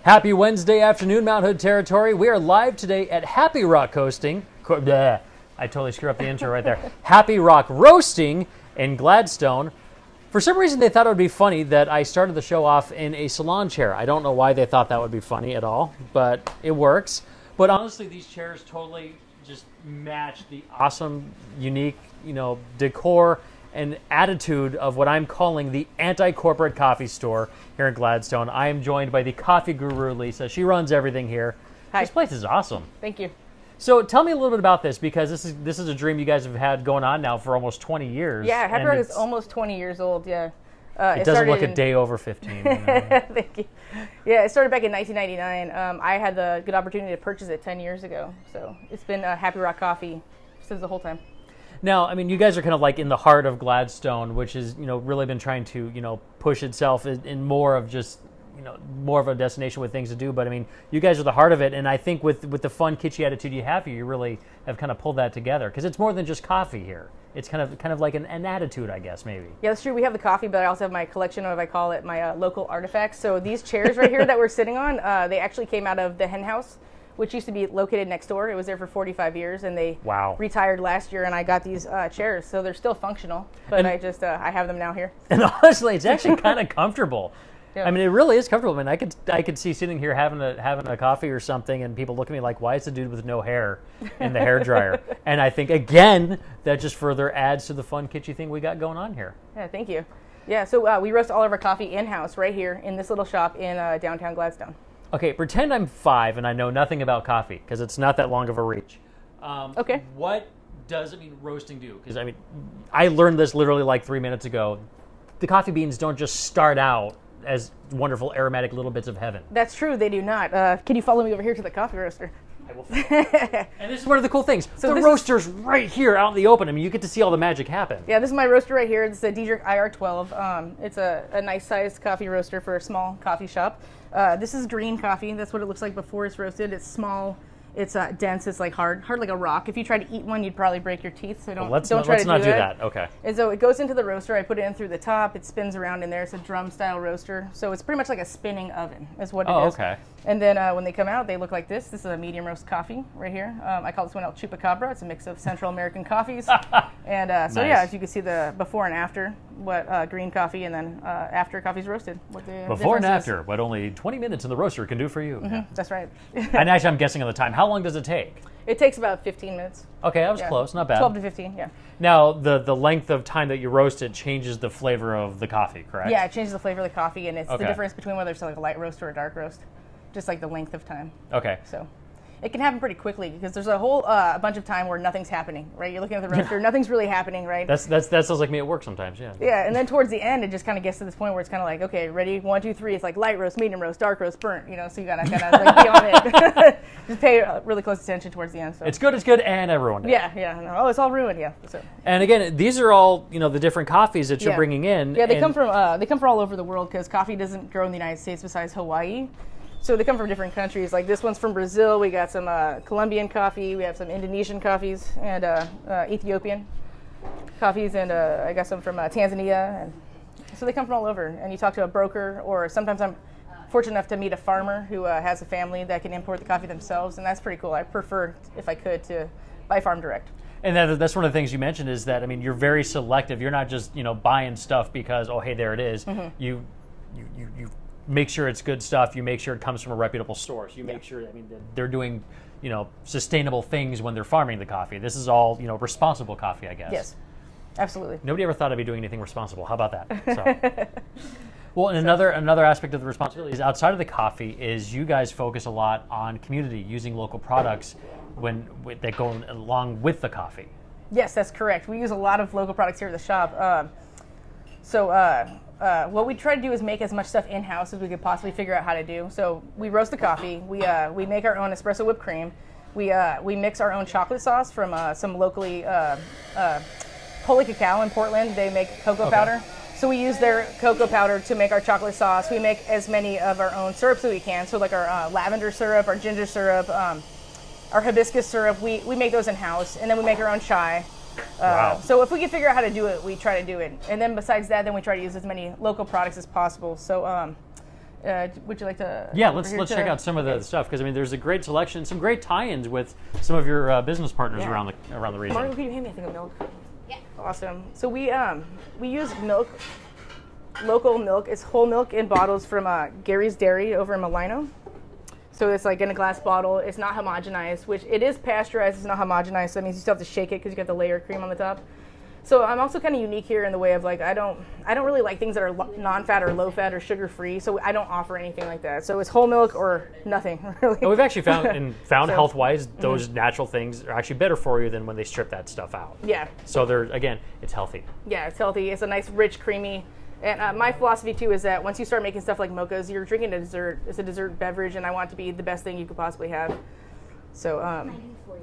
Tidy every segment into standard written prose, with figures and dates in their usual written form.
Happy Wednesday afternoon, Mount Hood territory. We are live today at Happyrock hosting. I totally screw up the intro right there. Happyrock roasting in Gladstone. For some reason, they thought it would be funny that I started the show off in a salon chair. I don't know why they thought that would be funny at all, but it works. But honestly, these chairs totally just match the awesome, unique, decor and attitude of what I'm calling the anti-corporate coffee store here in Gladstone. I am joined by the coffee guru, Lisa. She runs everything here. Hi. This place is awesome. Thank you. So tell me a little bit about this, because this is a dream you guys have had going on now for almost 20 years. Yeah, Happyrock is almost 20 years old, yeah. It doesn't look a day over 15. Thank you. Yeah, it started back in 1999. I had the good opportunity to purchase it 10 years ago. So it's been Happyrock coffee since the whole time. Now, I mean, you guys are kind of like in the heart of Gladstone, which has, really been trying to, push itself in more of just, more of a destination with things to do. But I mean, you guys are the heart of it. And I think with the fun, kitschy attitude you have here, you really have kind of pulled that together, because it's more than just coffee here. It's kind of like an attitude, I guess, maybe. Yeah, that's true. We have the coffee, but I also have my collection of, I call it my local artifacts. So these chairs right here that we're sitting on, they actually came out of the hen house, which used to be located next door. It was there for 45 years, and they retired last year, and I got these chairs. So they're still functional, but I have them now here. And honestly, it's actually kind of comfortable. Yeah. I mean, it really is comfortable. I mean, I could see sitting here having a coffee or something, and people look at me like, why is the dude with no hair in the hairdryer? And I think, again, that just further adds to the fun, kitschy thing we got going on here. Yeah, thank you. Yeah, so we roast all of our coffee in-house right here in this little shop in downtown Gladstone. Okay, pretend I'm 5 and I know nothing about coffee, because it's not that long of a reach. Okay. What does roasting do? Because, I mean, I learned this literally like 3 minutes ago. The coffee beans don't just start out as wonderful aromatic little bits of heaven. That's true, they do not. Can you follow me over here to the coffee roaster? I will. And this is one of the cool things. So the roaster's right here out in the open. I mean, you get to see all the magic happen. Yeah, this is my roaster right here. It's the Diedrich IR12. It's a nice sized coffee roaster for a small coffee shop. This is green coffee. That's what it looks like before it's roasted. It's small. It's dense. It's like hard like a rock. If you try to eat one, you'd probably break your teeth. So let's not do that. Okay. And so it goes into the roaster. I put it in through the top. It spins around in there. It's a drum style roaster. So it's pretty much like a spinning oven is what it is. Oh, okay. And then when they come out, they look like this. This is a medium roast coffee right here. I call this one El Chupacabra. It's a mix of Central American coffees. And nice. So yeah, as you can see the before and after, what green coffee, and then after coffee's roasted. What the before and after, what only 20 minutes in the roaster can do for you. Mm-hmm, yeah. That's right. And actually, I'm guessing on the time. How long does it take? It takes about 15 minutes. Okay, that was close. Not bad. 12 to 15, yeah. Now, the length of time that you roast it changes the flavor of the coffee, correct? Yeah, it changes the flavor of the coffee, and it's the difference between whether it's like a light roast or a dark roast. Just like the length of time. Okay. So it can happen pretty quickly, because there's a whole bunch of time where nothing's happening, right? You're looking at the roaster, nothing's really happening, right? That sounds like me at work sometimes, yeah. Yeah, and then towards the end, it just kind of gets to this point where it's kind of like, okay, ready, 1, 2, 3. It's like light roast, medium roast, dark roast, burnt. So you gotta kind of like be on it. Just pay really close attention towards the end. So. It's good, and everyone. Yeah. No, oh, it's all ruined, yeah. So. And again, these are all the different coffees that you're bringing in. Yeah, they come from all over the world, because coffee doesn't grow in the United States besides Hawaii. So they come from different countries. Like this one's from Brazil. We got some Colombian coffee. We have some Indonesian coffes and Ethiopian coffees, and I got some from Tanzania. And so they come from all over. And you talk to a broker, or sometimes I'm fortunate enough to meet a farmer who has a family that can import the coffee themselves, and that's pretty cool. I prefer, if I could, to buy farm direct. And that's one of the things you mentioned, is that, I mean, you're very selective. You're not just buying stuff because, oh, hey, there it is. Mm-hmm. You make sure it's good stuff. You make sure it comes from a reputable source. You make sure, that they're doing, sustainable things when they're farming the coffee. This is all, responsible coffee, I guess. Yes, absolutely. Nobody ever thought I'd be doing anything responsible. How about that? So. Well, and another aspect of the responsibilities outside of the coffee is you guys focus a lot on community, using local products that go along with the coffee. Yes, that's correct. We use a lot of local products here at the shop. What we try to do is make as much stuff in-house as we could possibly figure out how to do. So we roast the coffee. We make our own espresso whipped cream. We mix our own chocolate sauce from some locally Holy Cacao in Portland. They make cocoa powder. So we use their cocoa powder to make our chocolate sauce. We make as many of our own syrups as we can. So like our lavender syrup, our ginger syrup, our hibiscus syrup, we make those in-house. And then we make our own chai. Wow. So if we can figure out how to do it, we try to do it. And then besides that, then we try to use as many local products as possible. So Would you like to? Yeah, let's check out some of the stuff, because I mean, there's a great selection, some great tie-ins with some of your business partners around the region. Margo, can you hand me a thing of milk? Yeah. Awesome. So we use milk, local milk. It's whole milk in bottles from Gary's Dairy over in Malino. So it's like in a glass bottle. It's not homogenized, which it is pasteurized. It's not homogenized, so that means you still have to shake it because you got the layer of cream on the top. So I'm also kind of unique here in the way of like I don't really like things that are non-fat or low-fat or sugar-free. So I don't offer anything like that. So it's whole milk or nothing, really. And we've actually found health-wise, those natural things are actually better for you than when they strip that stuff out. Yeah. So again, it's healthy. Yeah, it's healthy. It's a nice, rich, creamy. And my philosophy too is that once you start making stuff like mochas, you're drinking a dessert. It's a dessert beverage, and I want it to be the best thing you could possibly have. So.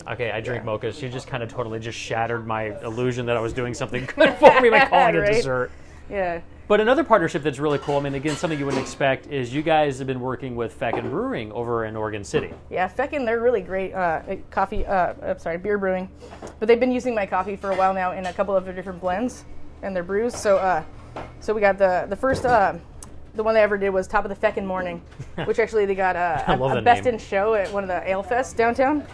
Okay, I drink mochas. She just kind of totally just shattered my illusion that I was doing something good for me by calling it dessert. Yeah. But another partnership that's really cool, I mean, again, something you wouldn't expect, is you guys have been working with Feckin Brewing over in Oregon City. Yeah, Feckin, they're really great beer brewing. But they've been using my coffee for a while now in a couple of different blends and their brews. So we got the first, the one they ever did was Top of the Feckin Morning, which actually they got a Best in Show at one of the Ale Fests downtown.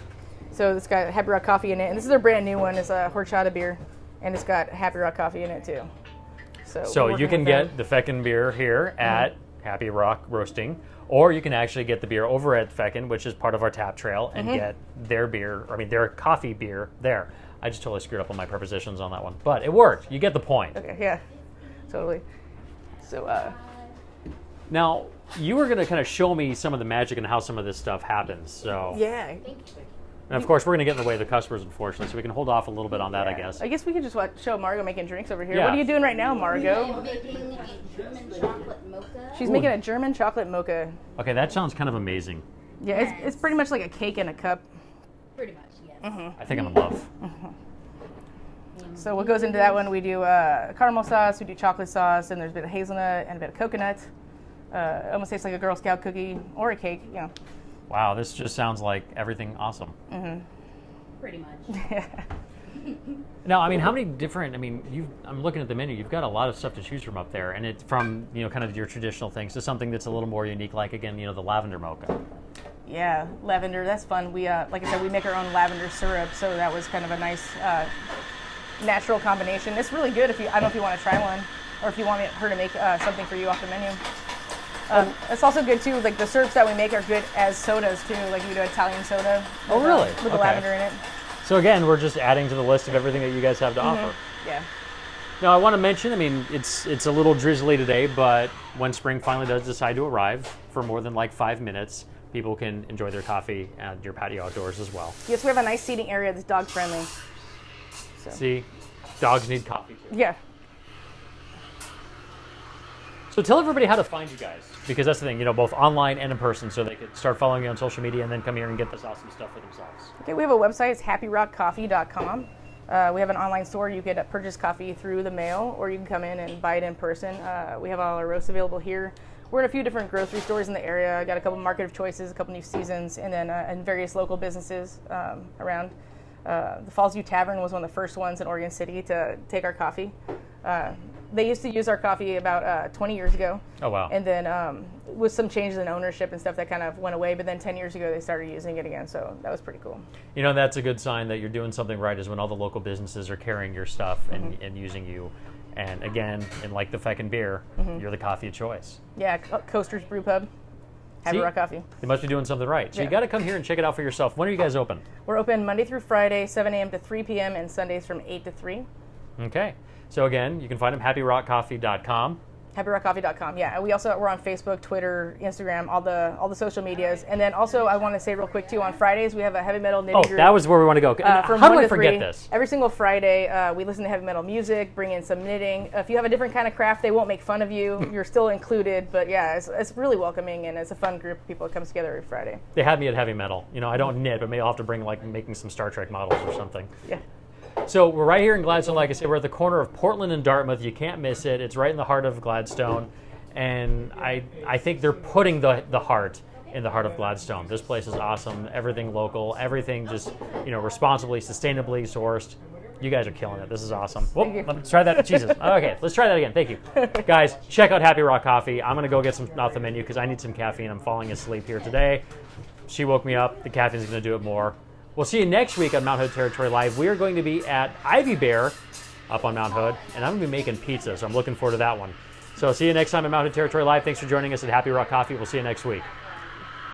So it's got Happyrock coffee in it, and this is their brand new one. It's a Horchata Beer, and it's got Happyrock coffee in it too. So you can get the Feckin beer here at Happyrock Roasting, or you can actually get the beer over at Feckin, which is part of our tap trail, and get their beer, their coffee beer there. I just totally screwed up on my prepositions on that one, but it worked. You get the point. Okay, yeah, totally. So now you were going to kind of show me some of the magic and how some of this stuff happens. So yeah. And of course, we're going to get in the way of the customers, unfortunately, so we can hold off a little bit on that, I guess. I guess we could just show Margo making drinks over here. Yeah. What are you doing right now, Margo? I'm making a German chocolate mocha. She's making a German chocolate mocha. Okay, that sounds kind of amazing. Yeah, it's pretty much like a cake in a cup. Pretty much, yes. I think I'm in love. So what goes into that one, we do caramel sauce, we do chocolate sauce, and there's a bit of hazelnut and a bit of coconut. Almost tastes like a Girl Scout cookie or a cake, you know. Wow, this just sounds like everything awesome. Pretty much. Now, I mean, how many different, I'm looking at the menu, you've got a lot of stuff to choose from up there, and it's from, kind of your traditional things to something that's a little more unique, like, again, the Lavender Mocha. Yeah, lavender, that's fun. We, like I said, we make our own lavender syrup, so that was kind of a nice natural combination. It's really good I don't know if you want to try one, or if you want her to make something for you off the menu. It's also good too, like the syrups that we make are good as sodas too, like we do Italian soda. Oh, really? With the lavender in it. So again, we're just adding to the list of everything that you guys have to offer. Yeah. Now, I want to mention, it's a little drizzly today, but when spring finally does decide to arrive, for more than like 5 minutes, people can enjoy their coffee at your patio outdoors as well. Yes, we have a nice seating area that's dog friendly. So. See, dogs need coffee too. Yeah. So tell everybody how to find you guys, because that's the thing, both online and in person, so they could start following you on social media and then come here and get this awesome stuff for themselves. Okay, we have a website. It's happyrockcoffee.com. We have an online store. You could purchase coffee through the mail, or you can come in and buy it in person. We have all our roasts available here. We're in a few different grocery stores in the area. I got a couple Market of Choices, a couple New Seasons, and then and various local businesses around. The Falls View Tavern was one of the first ones in Oregon City to take our coffee. They used to use our coffee about 20 years ago. Oh, wow. And then with some changes in ownership and stuff, that kind of went away. But then 10 years ago, they started using it again. So that was pretty cool. That's a good sign that you're doing something right, is when all the local businesses are carrying your stuff and using you. And again, in like the Feckin beer, you're the coffee of choice. Yeah, Coaster's Brew Pub. Happyrock Coffee. They must be doing something right. So Yeah. you got to come here and check it out for yourself. When are you guys open? We're open Monday through Friday, 7 a.m. to 3 p.m., and Sundays from 8 to 3. Okay. So again, you can find them happyrockcoffee.com. Happyrockcoffee.com. Yeah, we're on Facebook, Twitter, Instagram, all the social medias, and then also I want to say real quick too, on Fridays we have a heavy metal knitting group. That was where we want to go. From How do 1 I to forget 3. this? Every single Friday, we listen to heavy metal music, bring in some knitting. If you have a different kind of craft, they won't make fun of you. You're still included, but yeah, it's really welcoming, and it's a fun group of people that comes together every Friday. They had me at heavy metal. I don't knit, but maybe I'll have to bring making some Star Trek models or something. Yeah. So we're right here in Gladstone. Like I said, we're at the corner of Portland and Dartmouth. You can't miss it. It's right in the heart of Gladstone. And I think they're putting the heart in the heart of Gladstone. This place is awesome. Everything local. Everything just, responsibly, sustainably sourced. You guys are killing it. This is awesome. Whoop, Thank you. let's try that. Jesus. Okay, let's try that again. Thank you. Guys, check out Happyrock Coffee. I'm going to go get some off the menu because I need some caffeine. I'm falling asleep here today. She woke me up. The caffeine's going to do it more. We'll see you next week on Mount Hood Territory Live. We are going to be at Ivy Bear up on Mount Hood, and I'm going to be making pizza, so I'm looking forward to that one. So see you next time on Mount Hood Territory Live. Thanks for joining us at Happyrock Coffee. We'll see you next week.